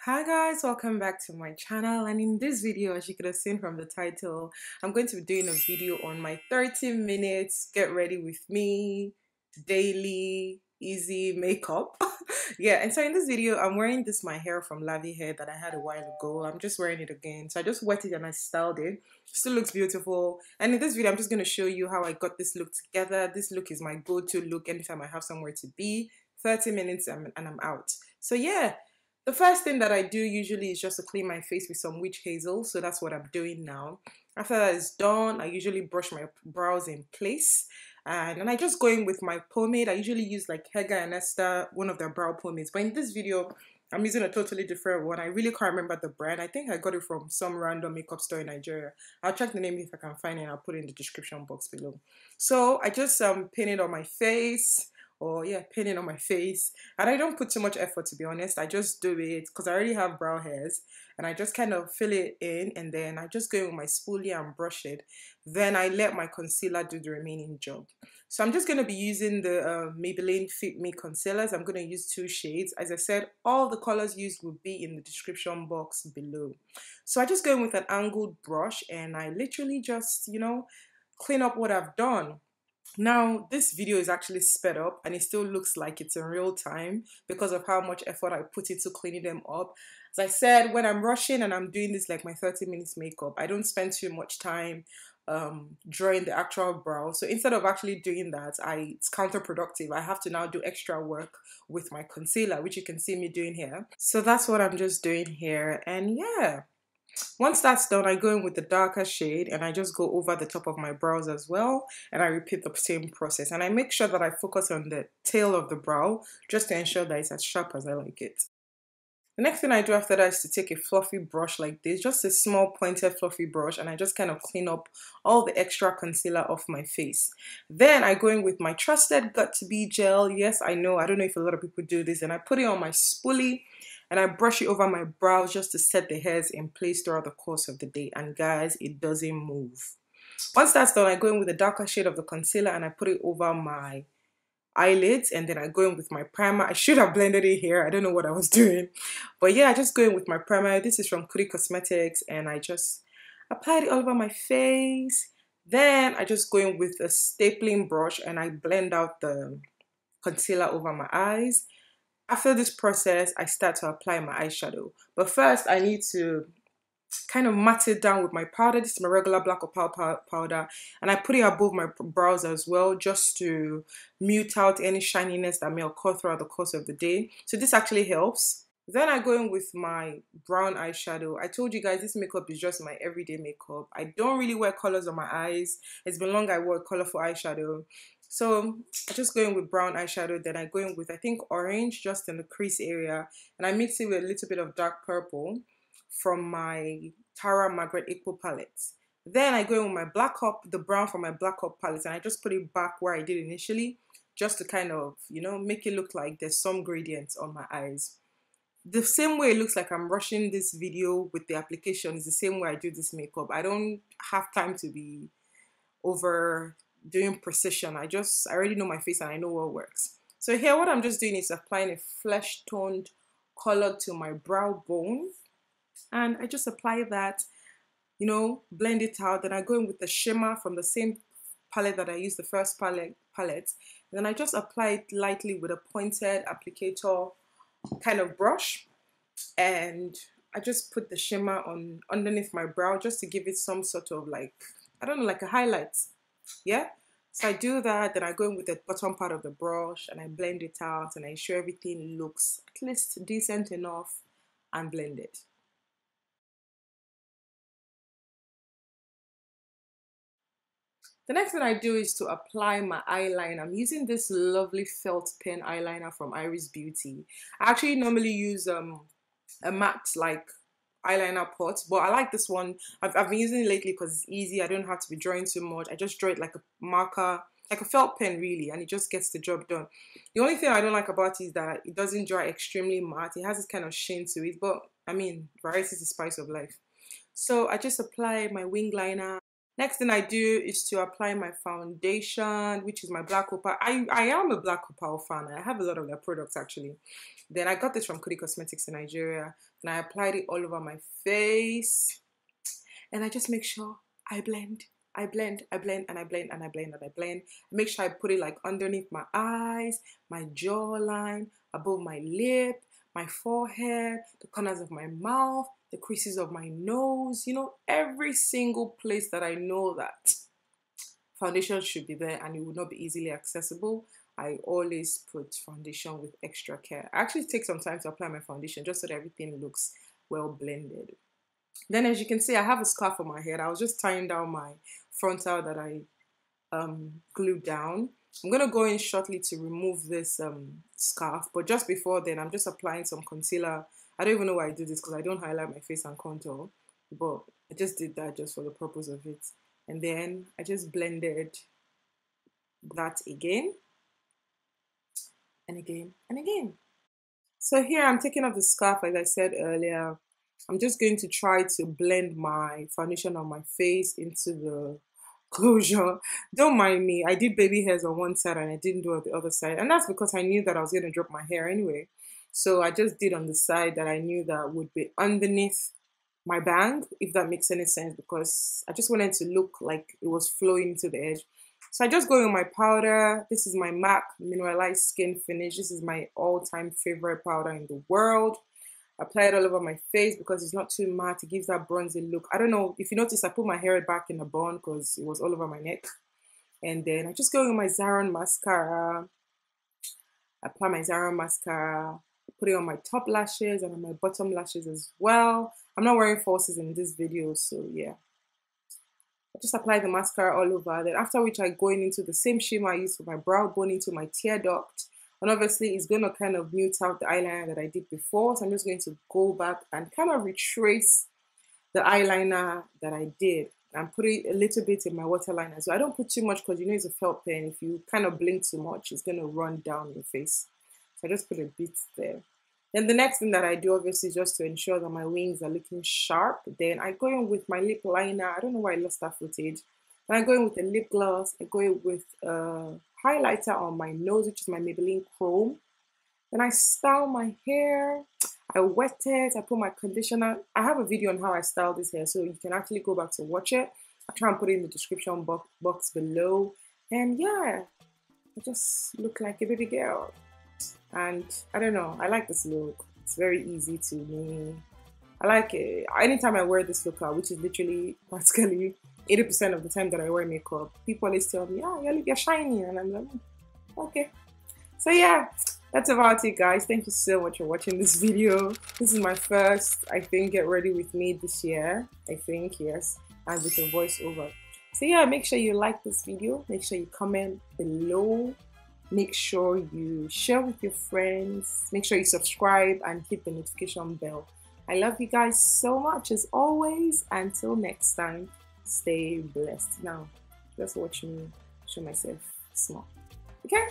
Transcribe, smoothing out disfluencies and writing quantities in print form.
Hi guys, welcome back to my channel, and in this video, as you could have seen from the title, I'm going to be doing a video on my 30 minutes get ready with me daily easy makeup. Yeah, and so in this video I'm wearing this my hair from LAVY Hair that I had a while ago. I'm just wearing it again, so I just wet it and I styled it. Still looks beautiful, and in this video I'm just going to show you how I got this look together. This look is my go-to look anytime I have somewhere to be. 30 minutes and I'm out. So yeah, the first thing that I do usually is just to clean my face with some witch hazel, so that's what I'm doing now. After that is done, I usually brush my brows in place, and then I just go in with my pomade. I usually use like Hega and Esther, one of their brow pomades, but in this video I'm using a totally different one. I really can't remember the brand. I think I got it from some random makeup store in Nigeria. I'll check the name if I can find it and I'll put it in the description box below. So I just pin it on my face, or yeah, pin it on my face, and I don't put too much effort, to be honest. I just do it because I already have brow hairs, and I just kind of fill it in, and then I just go in with my spoolie and brush it. Then I let my concealer do the remaining job. So I'm just going to be using the Maybelline Fit Me concealers. I'm going to use 2 shades. As I said, all the colors used will be in the description box below. So I just go in with an angled brush, and I literally just, clean up what I've done. Now, this video is actually sped up and it still looks like it's in real time because of how much effort I put into cleaning them up. As I said, when I'm rushing and I'm doing this like my 30 minutes makeup, I don't spend too much time drawing the actual brow. So instead of actually doing that, it's counterproductive. I have to now do extra work with my concealer, which you can see me doing here. So that's what I'm just doing here, and yeah. Once that's done, I go in with the darker shade and I just go over the top of my brows as well, and I repeat the same process, and I make sure that I focus on the tail of the brow just to ensure that it's as sharp as I like it. The next thing I do after that is to take a fluffy brush like this, just a small pointed fluffy brush, and I just kind of clean up all the extra concealer off my face. Then I go in with my trusted Got2b gel. Yes, I know, I don't know if a lot of people do this, and I put it on my spoolie and I brush it over my brows just to set the hairs in place throughout the course of the day. And guys, it doesn't move. Once that's done, I go in with the darker shade of the concealer and I put it over my eyelids, and then I go in with my primer. I should have blended it here. I don't know what I was doing. But yeah, I just go in with my primer. This is from Kuddy Cosmetics, and I just applied it all over my face. Then I just go in with a stapling brush and I blend out the concealer over my eyes. After this process, I start to apply my eyeshadow. But first, I need to kind of mat it down with my powder. This is my regular black opal powder, and I put it above my brows as well, just to mute out any shininess that may occur throughout the course of the day. So this actually helps. Then I go in with my brown eyeshadow. I told you guys this makeup is just my everyday makeup. I don't really wear colors on my eyes. It's been long I wore colorful eyeshadow. So I just go in with brown eyeshadow, then I go in with, I think, orange just in the crease area, and I mix it with a little bit of dark purple from my magret ekpo palette. Then I go in with my the brown from my Black Hawk palette, and I just put it back where I did initially, just to kind of, make it look like there's some gradients on my eyes. The same way it looks like I'm rushing this video with the application is the same way I do this makeup. I don't have time to be over doing precision. I already know my face and I know what works. So here what I'm just doing is applying a flesh toned color to my brow bone, and I just apply that, blend it out. Then I go in with the shimmer from the same palette that I used the first palette, and then I just apply it lightly with a pointed applicator kind of brush, and I just put the shimmer on underneath my brow just to give it some sort of like, I don't know, like a highlight. Yeah, so I do that, then I go in with the bottom part of the brush and I blend it out, and I ensure everything looks at least decent enough and blended. The next thing I do is to apply my eyeliner. I'm using this lovely felt pen eyeliner from Iris Beauty. I actually normally use a matte like eyeliner pot, but I like this one. I've been using it lately because it's easy. I don't have to be drawing too much. I just draw it like a marker, like a felt pen really, and it just gets the job done. The only thing I don't like about it is that it doesn't dry extremely matte. It has this kind of sheen to it, but I mean, variety is the spice of life. So I just apply my wing liner. Next thing I do is to apply my foundation, which is my black opal. I am a black opal fan. I have a lot of their products actually. Then I got this from Kuddy Cosmetics in Nigeria, and I applied it all over my face. And I just make sure I blend. I blend, I blend, and I blend, and I blend, and I blend. Make sure I put it like underneath my eyes, my jawline, above my lip, my forehead, the corners of my mouth, the creases of my nose, you know, every single place that I know that foundation should be there and it would not be easily accessible. I always put foundation with extra care. I actually take some time to apply my foundation just so that everything looks well blended. Then as you can see, I have a scarf on my head. I was just tying down my frontal that I glued down. I'm going to go in shortly to remove this scarf, but just before then, I'm just applying some concealer. I don't even know why I do this because I don't highlight my face and contour, but I just did that just for the purpose of it. And then I just blended that again and again and again. So here I'm taking off the scarf, like I said earlier. I'm just going to try to blend my foundation on my face into the closure. Don't mind me. I did baby hairs on one side and I didn't do it on the other side. And that's because I knew that I was going to drop my hair anyway. So I just did on the side that I knew that would be underneath my bang, if that makes any sense, because I just wanted to look like it was flowing to the edge. So I just go in my powder. This is my MAC Mineralized Skin Finish. This is my all-time favorite powder in the world. Apply it all over my face because it's not too matte. It gives that bronzy look. I don't know if you notice, I put my hair back in a bun because it was all over my neck. And then I just go with my Zaron mascara. Apply my Zaron mascara. Put it on my top lashes and on my bottom lashes as well. I'm not wearing falsies in this video, so yeah. I just apply the mascara all over. Then after which I go into the same shimmer I used for my brow bone into my tear duct. And obviously it's going to kind of mute out the eyeliner that I did before. So I'm just going to go back and kind of retrace the eyeliner that I did. And put it a little bit in my waterline. So I don't put too much because you know it's a felt pen. If you kind of blink too much, it's going to run down your face. So I just put a bit there. Then the next thing that I do obviously is just to ensure that my wings are looking sharp. Then I go in with my lip liner. I don't know why I lost that footage. Then I go in with a lip gloss. I go in with highlighter on my nose, which is my Maybelline Chrome. Then I style my hair. I wet it. I put my conditioner. I have a video on how I style this hair, so you can actually go back to watch it. I'll try and put it in the description box below. And yeah, I just look like a baby girl. And I don't know, I like this look. It's very easy to me. I like it. Anytime I wear this look out, which is literally practically 80% of the time that I wear makeup, people always tell me, oh, you're shiny. And I'm like, okay. So yeah, that's about it, guys. Thank you so much for watching this video. This is my first, I think, Get Ready With Me this year. I think, yes. And with a voiceover. So yeah, make sure you like this video. Make sure you comment below. Make sure you share with your friends. Make sure you subscribe and hit the notification bell. I love you guys so much as always. Until next time, stay blessed. Now, just watch me show myself small. Okay?